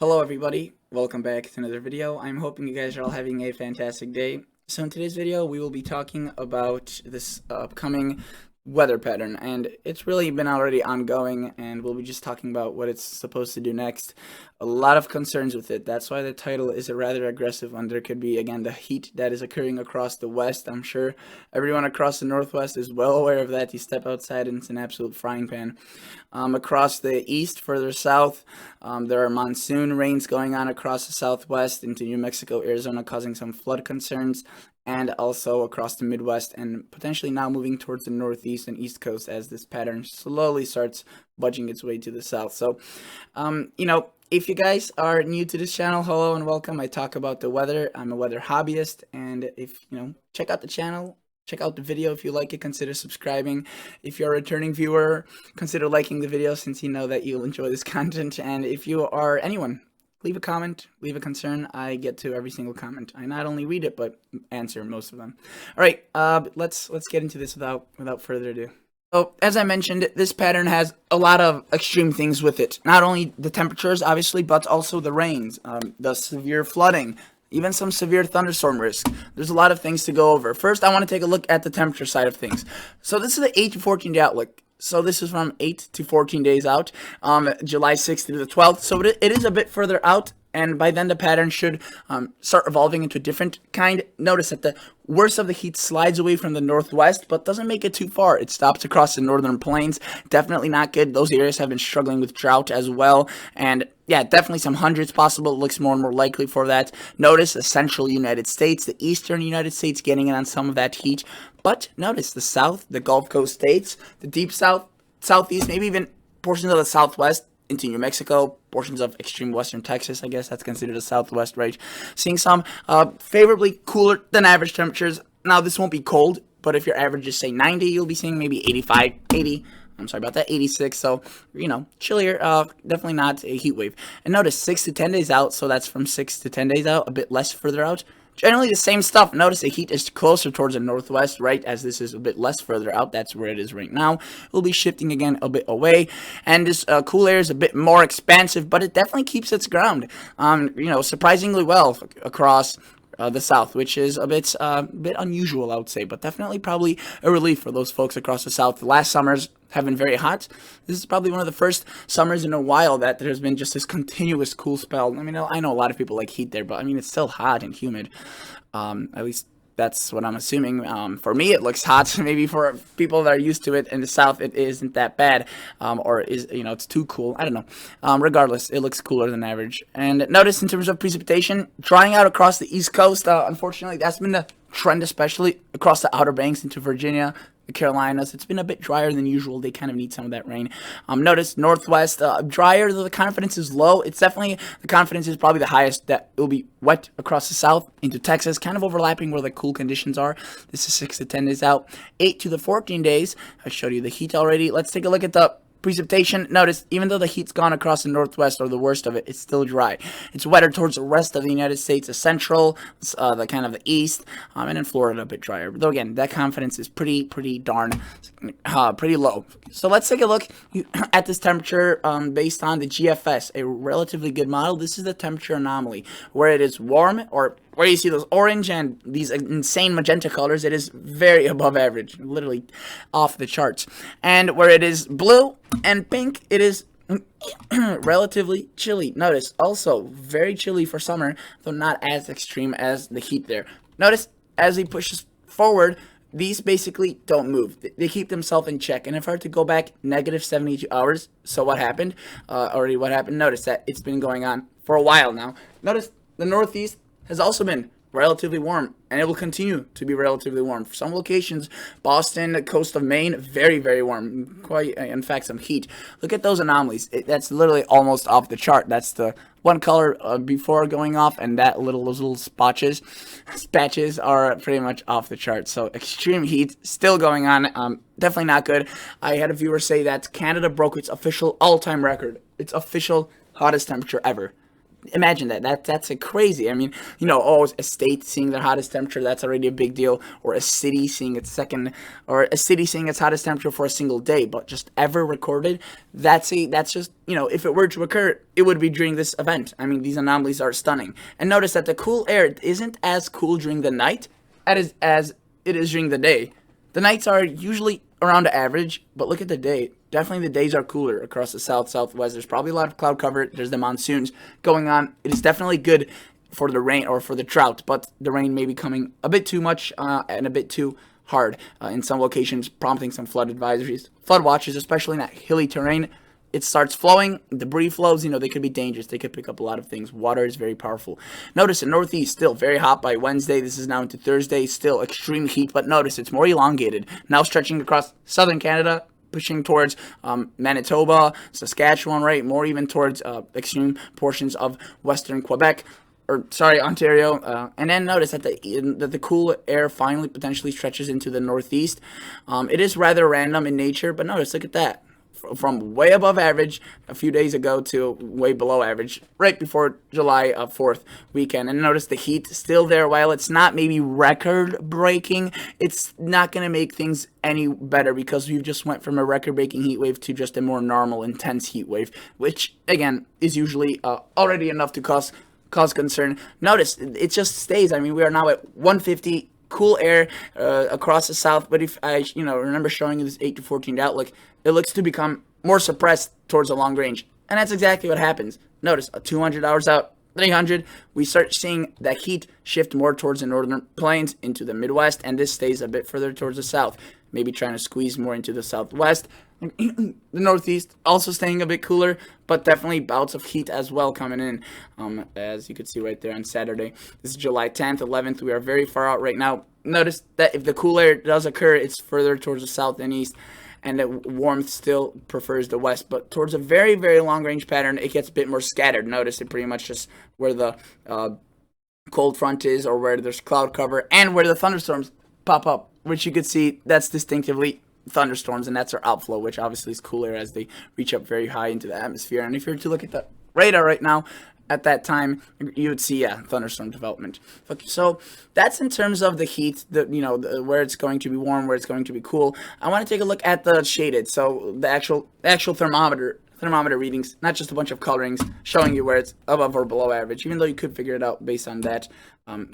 Hello everybody, welcome back to another video. I'm hoping you guys are all having a fantastic day. So in today's video, we will be talking about this upcoming weather pattern, and it's really been already ongoing, and we'll be just talking about what it's supposed to do next. A lot of concerns with it. That's why the title is a rather aggressive one. There could be, again, the heat that is occurring across the west. I'm sure everyone across the northwest is well aware of that. You step outside and it's an absolute frying pan. Across the east, further south, there are monsoon rains going on across the southwest into New Mexico, Arizona, causing some flood concerns, and also across the Midwest, and potentially now moving towards the Northeast and East Coast as this pattern slowly starts budging its way to the south. So, if you guys are new to this channel, hello and welcome. I talk about the weather. I'm a weather hobbyist, and if check out the channel. Check out the video. If you like it, consider subscribing. If you're a returning viewer, consider liking the video since you know that you'll enjoy this content. And if you are anyone, leave a comment, leave a concern. I get to every single comment. I not only read it, but answer most of them. All right, let's get into this without further ado. So, as I mentioned, this pattern has a lot of extreme things with it. Not only the temperatures, obviously, but also the rains, the severe flooding, even some severe thunderstorm risk. There's a lot of things to go over. First, I want to take a look at the temperature side of things. So this is the 8 to 14 day outlook. So this is from 8 to 14 days out, July 6th through the 12th. So it is a bit further out, and by then the pattern should start evolving into a different kind. Notice that the worst of the heat slides away from the northwest, but doesn't make it too far. It stops across the northern plains. Definitely not good. Those areas have been struggling with drought as well, and yeah, definitely some hundreds possible. It looks more and more likely for that. Notice the central United States, the eastern United States getting in on some of that heat. But notice the south, the Gulf Coast states, the deep south, southeast, maybe even portions of the southwest into New Mexico, portions of extreme western Texas. I guess that's considered a southwest, right? Seeing some favorably cooler than average temperatures. Now, this won't be cold, but if your average is, say, 90, you'll be seeing maybe 85, 80. I'm sorry about that, 86, so, chillier, definitely not a heat wave. And notice, 6 to 10 days out, so that's from 6 to 10 days out, a bit less further out. Generally the same stuff. Notice the heat is closer towards the northwest, right, as this is a bit less further out. That's where it is right now. It'll be shifting again a bit away, and this cool air is a bit more expansive, but it definitely keeps its ground, surprisingly well across the south, which is a bit unusual, I would say, but definitely probably a relief for those folks across the south. The last summers have been very hot. This is probably one of the first summers in a while that there's been just this continuous cool spell. I mean, I know a lot of people like heat there, but I mean, it's still hot and humid. At least that's what I'm assuming. For me, it looks hot. Maybe for people that are used to it in the south, it isn't that bad, or is it's too cool. I don't know. Regardless, it looks cooler than average. And notice in terms of precipitation, drying out across the East Coast. Unfortunately, that's been the trend, especially across the Outer Banks into Virginia, the Carolinas. It's been a bit drier than usual. They kind of need some of that rain. Notice Northwest, drier, though the confidence is low. It's definitely, the confidence is probably the highest that it will be wet across the south into Texas, kind of overlapping where the cool conditions are. This is 6 to 10 days out. 8 to the 14 days. I showed you the heat already. Let's take a look at the precipitation. Notice, even though the heat's gone across the northwest, or the worst of it, it's still dry. It's wetter towards the rest of the United States, the central, the kind of the east, and in Florida a bit drier. Though again, that confidence is pretty low. So let's take a look at this temperature based on the GFS, a relatively good model. This is the temperature anomaly, where it is warm, or where you see those orange and these insane magenta colors. It is very above average, literally off the charts. And where it is blue and pink, it is relatively chilly. Notice also very chilly for summer, though not as extreme as the heat there. Notice as he pushes forward, these basically don't move. They keep themselves in check. And if I were to go back negative 72 hours, so what happened? What happened? Notice that it's been going on for a while now. Notice the Northeast has also been relatively warm, and it will continue to be relatively warm. For some locations, Boston, the coast of Maine, very, very warm. Quite, in fact, some heat. Look at those anomalies. That's literally almost off the chart. That's the one color before going off, and those little spatches are pretty much off the chart. So extreme heat still going on. Definitely not good. I had a viewer say that Canada broke its official all-time record. Its official hottest temperature ever. Imagine that's a crazy. I mean, oh, a state seeing their hottest temperature, that's already a big deal. Or a city seeing its second, or a city seeing its hottest temperature for a single day. But just ever recorded, that's just, if it were to occur, it would be during this event. I mean, these anomalies are stunning. And notice that the cool air isn't as cool during the night as it is during the day. The nights are usually around average, but look at the day. Definitely the days are cooler across the southwest. There's probably a lot of cloud cover. There's the monsoons going on. It is definitely good for the rain or for the drought, but the rain may be coming a bit too much and a bit too hard in some locations, prompting some flood advisories, flood watches, especially in that hilly terrain. It starts flowing, debris flows, they could be dangerous. They could pick up a lot of things. Water is very powerful. Notice the Northeast still very hot by Wednesday. This is now into Thursday. Still extreme heat, but notice it's more elongated. Now stretching across southern Canada, pushing towards Manitoba, Saskatchewan, right? More even towards extreme portions of western Quebec. Ontario, and then notice that the cool air finally potentially stretches into the Northeast. It is rather random in nature, but notice, look at that. From way above average a few days ago to way below average right before July 4th weekend. And notice the heat still there. While it's not maybe record breaking, it's not going to make things any better because we've just went from a record breaking heat wave to just a more normal intense heat wave, which again is usually already enough to cause concern. Notice it just stays. I mean, we are now at 150 cool air across the south, but if I remember showing you this 8 to 14 outlook, it looks to become more suppressed towards the long range, and that's exactly what happens. Notice 200 hours out, 300, we start seeing that heat shift more towards the northern plains into the Midwest, and this stays a bit further towards the south, maybe trying to squeeze more into the Southwest. The Northeast also staying a bit cooler, but definitely bouts of heat as well coming in, as you could see right there on Saturday. This is July 10th, 11th. We are very far out right now. Notice that if the cool air does occur, it's further towards the south and east, and the warmth still prefers the west. But towards a very, very long-range pattern, it gets a bit more scattered. Notice it pretty much just where the cold front is, or where there's cloud cover, and where the thunderstorms pop up, which you could see that's distinctively thunderstorms, and that's our outflow, which obviously is cooler as they reach up very high into the atmosphere. And if you were to look at the radar right now, at that time, you would see thunderstorm development. Okay, so that's in terms of the heat, where it's going to be warm, where it's going to be cool. I want to take a look at the shaded, so the actual thermometer readings, not just a bunch of colorings showing you where it's above or below average, even though you could figure it out based on that.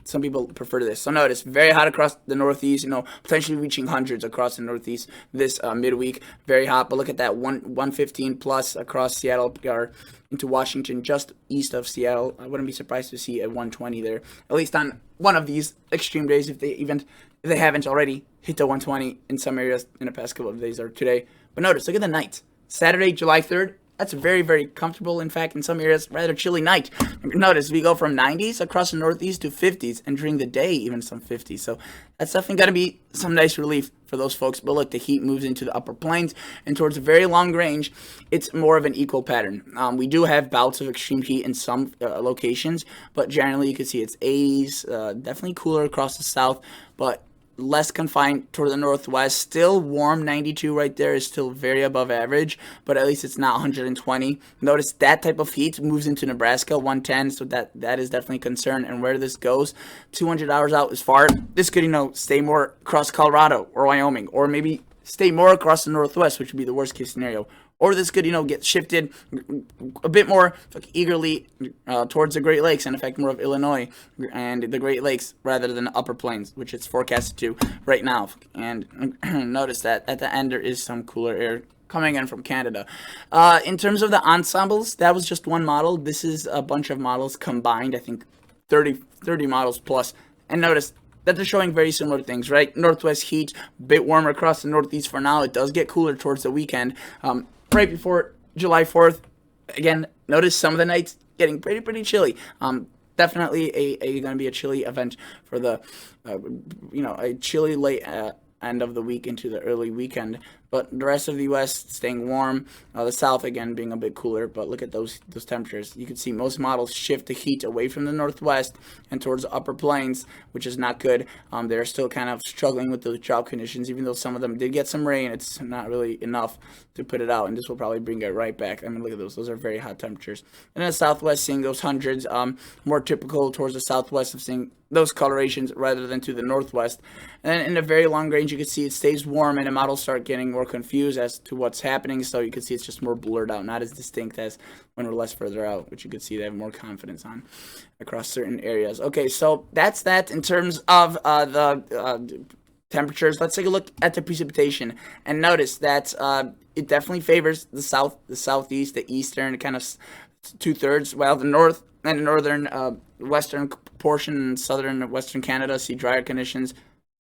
Some people prefer this. So notice, very hot across the Northeast, potentially reaching hundreds across the Northeast this midweek. Very hot, but look at that, 115 plus across Seattle or into Washington, just east of Seattle. I wouldn't be surprised to see a 120 there, at least on one of these extreme days, if they haven't already hit the 120 in some areas in the past couple of days or today. But notice, look at the nights. Saturday, July 3rd, that's a very, very comfortable, in fact, in some areas, rather chilly night. Notice we go from 90s across the Northeast to 50s, and during the day, even some 50s. So that's definitely got to be some nice relief for those folks. But look, the heat moves into the upper plains, and towards a very long range, it's more of an equal pattern. We do have bouts of extreme heat in some locations, but generally you can see it's 80s, definitely cooler across the south, but less confined toward the Northwest. Still warm, 92 right there is still very above average, but at least it's not 120. Notice that type of heat moves into Nebraska, 110, so that is definitely a concern. And where this goes, 200 hours out is far. This could, stay more across Colorado or Wyoming, or maybe stay more across the Northwest, which would be the worst case scenario. Or this could, get shifted a bit more eagerly towards the Great Lakes, and in fact more of Illinois and the Great Lakes rather than the Upper Plains, which it's forecasted to right now. And notice that at the end there is some cooler air coming in from Canada. In terms of the ensembles, that was just one model. This is a bunch of models combined, I think 30 models plus. And notice that they're showing very similar things, right? Northwest heat, a bit warmer across the Northeast for now. It does get cooler towards the weekend. Right before July 4th, again, notice some of the nights getting pretty chilly. Definitely going to be a chilly event for the, a chilly late end of the week into the early weekend. but the rest of the U.S. staying warm. The South again being a bit cooler, but look at those temperatures. You can see most models shift the heat away from the Northwest and towards the upper plains, which is not good. They're still kind of struggling with those drought conditions, even though some of them did get some rain. It's not really enough to put it out, and this will probably bring it right back. I mean, look at those. Those are very hot temperatures. And in the Southwest, seeing those hundreds, more typical towards the Southwest of seeing those colorations rather than to the Northwest. And then in the very long range, you can see it stays warm, and the models start getting more confused as to what's happening. So you can see it's just more blurred out, not as distinct as when we're less further out, which you can see they have more confidence on across certain areas. Okay, so that's that in terms of the temperatures. Let's take a look at the precipitation, and notice that it definitely favors the south, the southeast, the eastern, kind of 2/3, while the north and the northern western portion and southern western Canada see drier conditions.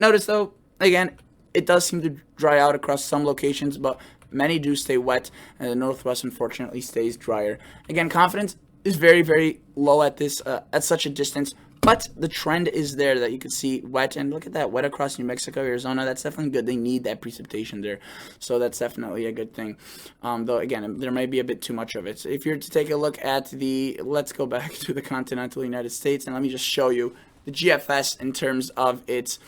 Notice though, again, it does seem to dry out across some locations, but many do stay wet, and the Northwest unfortunately stays drier. Again, confidence is very, very low at this at such a distance, but the trend is there that you can see wet, and look at that, wet across New Mexico, Arizona. That's definitely good. They need that precipitation there, so that's definitely a good thing. Though again, there may be a bit too much of it. So if you're to take a look at the, let's go back to the continental United States, and let me just show you the GFS in terms of its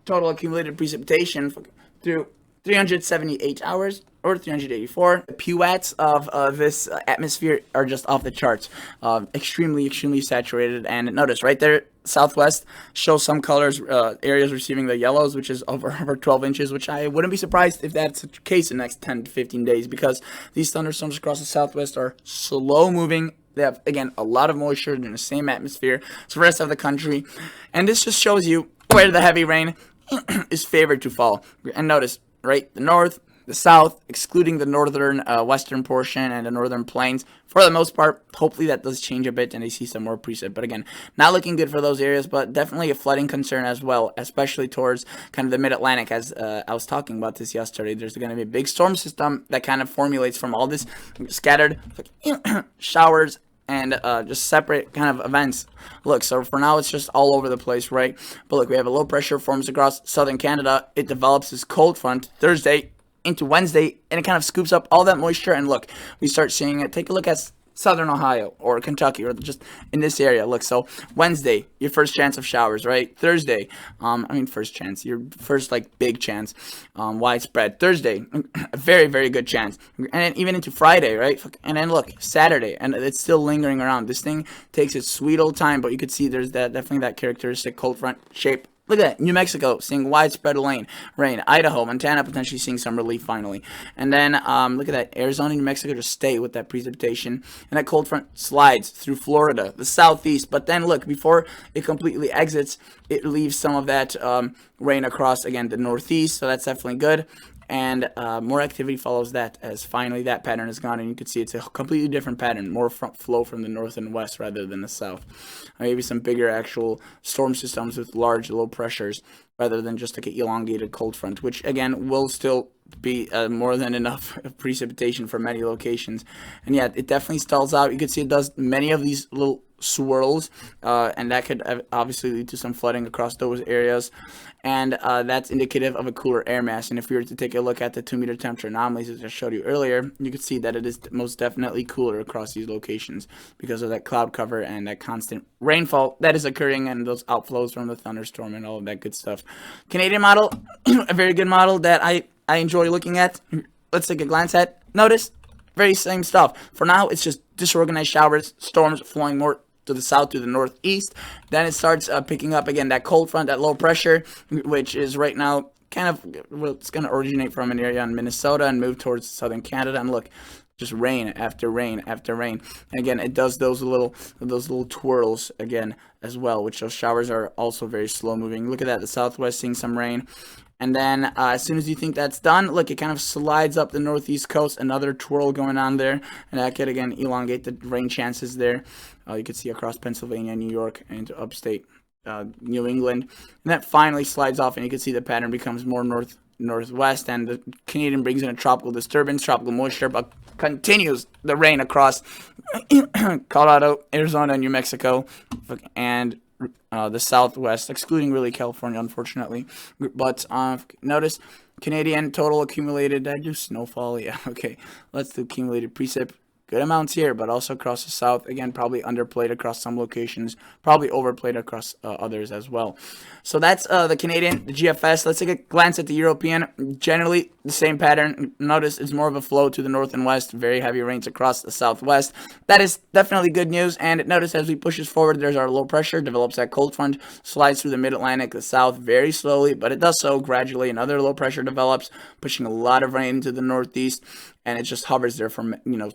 total accumulated precipitation through 378 hours or 384. The PWATs of this atmosphere are just off the charts. Extremely saturated. And notice right there, Southwest shows some colors, areas receiving the yellows, which is over 12 inches, which I wouldn't be surprised if that's the case in the next 10 to 15 days, because these thunderstorms across the Southwest are slow moving. They have, again, a lot of moisture in the same atmosphere as the rest of the country. And this just shows you where the heavy rain is favored to fall. And notice, right, the north, the south, excluding the northern western portion and the northern plains, for the most part. Hopefully that does change a bit and they see some more precip. But again, not looking good for those areas, but definitely a flooding concern as well, especially towards kind of the mid-Atlantic. As I was talking about this yesterday, there's going to be a big storm system that kind of formulates from all this scattered showers and just separate kind of events. Look, so for now it's just all over the place, right? But look, we have a low pressure forms across southern Canada. It develops this cold front Thursday into Wednesday, and it kind of scoops up all that moisture. And look, we start seeing it. Take a look at southern Ohio or Kentucky, or just in this area. Look, so Wednesday, your first chance of showers, right? Thursday, first chance, your first like big chance, widespread. Thursday, a very good chance, and then even into Friday, right? And then look, Saturday, and it's still lingering around. This thing takes its sweet old time, but you could see there's definitely that characteristic cold front shape. Look at that, New Mexico seeing widespread rain. Idaho, Montana potentially seeing some relief finally. And then look at that, Arizona, New Mexico just stay with that precipitation. And that cold front slides through Florida, the southeast. But then look, before it completely exits, it leaves some of that rain across, again, the northeast. So that's definitely good. And more activity follows that, as finally that pattern is gone, and you can see it's a completely different pattern, more front flow from the north and west rather than the south. Maybe some bigger actual storm systems with large low pressures rather than just like an elongated cold front, which again will still be more than enough precipitation for many locations. And yeah, it definitely stalls out. You can see it does many of these little swirls, and that could obviously lead to some flooding across those areas, and that's indicative of a cooler air mass. And if we were to take a look at the 2-meter temperature anomalies as I showed you earlier, you can see that it is most definitely cooler across these locations because of that cloud cover and that constant rainfall that is occurring and those outflows from the thunderstorm and all of that good stuff. Canadian model, a very good model that I enjoy looking at. Let's take a glance at. Notice, very same stuff. For now, it's just disorganized showers, storms flowing more to the south, to the northeast. Then it starts picking up again that cold front, that low pressure, which is right now kind of, well, it's going to originate from an area in Minnesota and move towards southern Canada. And look, just rain after rain after rain. And again, it does those little twirls again as well, which those showers are also very slow moving. Look at that, the southwest seeing some rain. And then as soon as you think that's done, look, it kind of slides up the northeast coast, another twirl going on there, and that could again elongate the rain chances there. You can see across Pennsylvania, New York, and into upstate New England. And that finally slides off, and you can see the pattern becomes more northwest, and the Canadian brings in a tropical disturbance, tropical moisture, but continues the rain across Colorado, Arizona, New Mexico, and the southwest, excluding really California, unfortunately. But notice Canadian total accumulated. Did I do snowfall? Yeah, okay. Let's do accumulated precip. Good amounts here, but also across the south. Again, probably underplayed across some locations, probably overplayed across others as well. So that's the Canadian, the GFS. Let's take a glance at the European. Generally, the same pattern. Notice it's more of a flow to the north and west. Very heavy rains across the southwest. That is definitely good news. And notice as we push this forward, there's our low pressure, develops that cold front, slides through the mid-Atlantic, the south very slowly, but it does so gradually. Another low pressure develops, pushing a lot of rain into the northeast, and it just hovers there for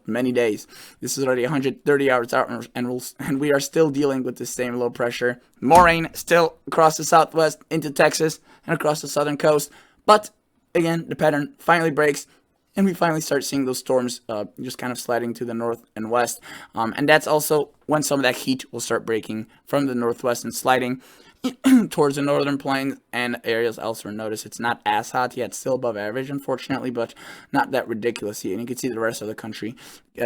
many days. This is already 130 hours out, and we are still dealing with the same low pressure. More rain still across the southwest into Texas and across the southern coast. But again, the pattern finally breaks, and we finally start seeing those storms just kind of sliding to the north and west. And that's also when some of that heat will start breaking from the northwest and sliding towards the northern plains and areas elsewhere. Notice it's not as hot yet, still above average, unfortunately, but not that ridiculous yet. And you can see the rest of the country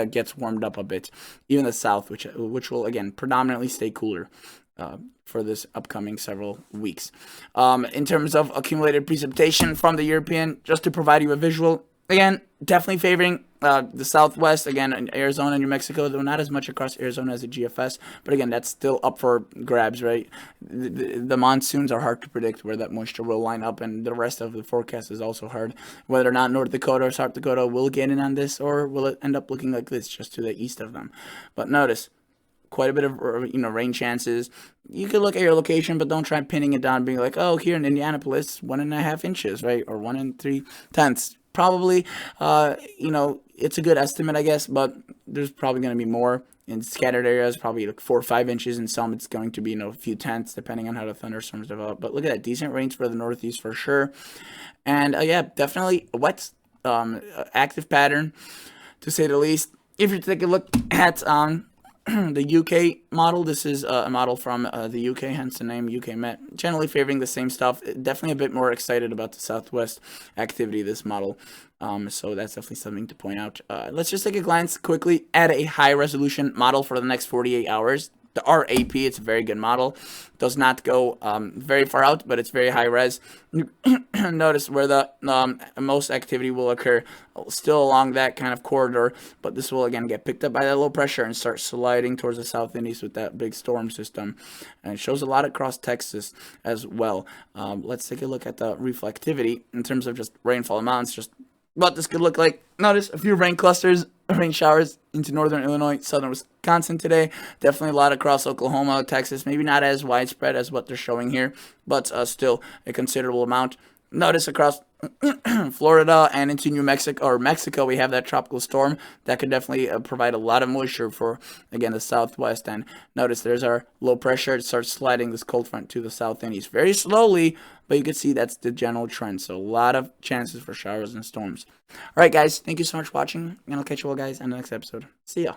gets warmed up a bit. Even the south, which will, again, predominantly stay cooler for this upcoming several weeks. In terms of accumulated precipitation from the European, just to provide you a visual, again, definitely favoring the southwest, again, in Arizona and New Mexico, though not as much across Arizona as the GFS. But again, that's still up for grabs, right? The monsoons are hard to predict where that moisture will line up, and the rest of the forecast is also hard. Whether or not North Dakota or South Dakota will get in on this, or will it end up looking like this just to the east of them. But notice, quite a bit of rain chances. You could look at your location, but don't try pinning it down, being like, oh, here in Indianapolis, 1.5 inches, right? Or 1 3/10. Probably, it's a good estimate, I guess, but there's probably going to be more in scattered areas, probably like 4 or 5 inches. In some, it's going to be, a few tenths, depending on how the thunderstorms develop. But look at that, decent rains for the northeast for sure. And yeah, definitely a wet, active pattern, to say the least. If you take a look at the UK model, this is a model from the UK, hence the name UK Met. Generally favoring the same stuff. Definitely a bit more excited about the southwest activity, this model. So that's definitely something to point out. Let's just take a glance quickly at a high resolution model for the next 48 hours. The RAP, it's a very good model. Does not go very far out, but it's very high res. Notice where the most activity will occur, still along that kind of corridor, but this will again get picked up by that low pressure and start sliding towards the south and east with that big storm system. And it shows a lot across Texas as well. Let's take a look at the reflectivity in terms of just rainfall amounts, just what this could look like. Notice a few rain clusters, rain showers into northern Illinois, southern Wisconsin today. Definitely a lot across Oklahoma, Texas. Maybe not as widespread as what they're showing here, but still a considerable amount. Notice across Florida and into New Mexico or Mexico, we have that tropical storm that could definitely provide a lot of moisture for, again, the southwest. And notice there's our low pressure. It starts sliding this cold front to the south and east very slowly, but you can see that's the general trend. So a lot of chances for showers and storms. All right, guys, thank you so much for watching, and I'll catch you all guys on the next episode. See ya.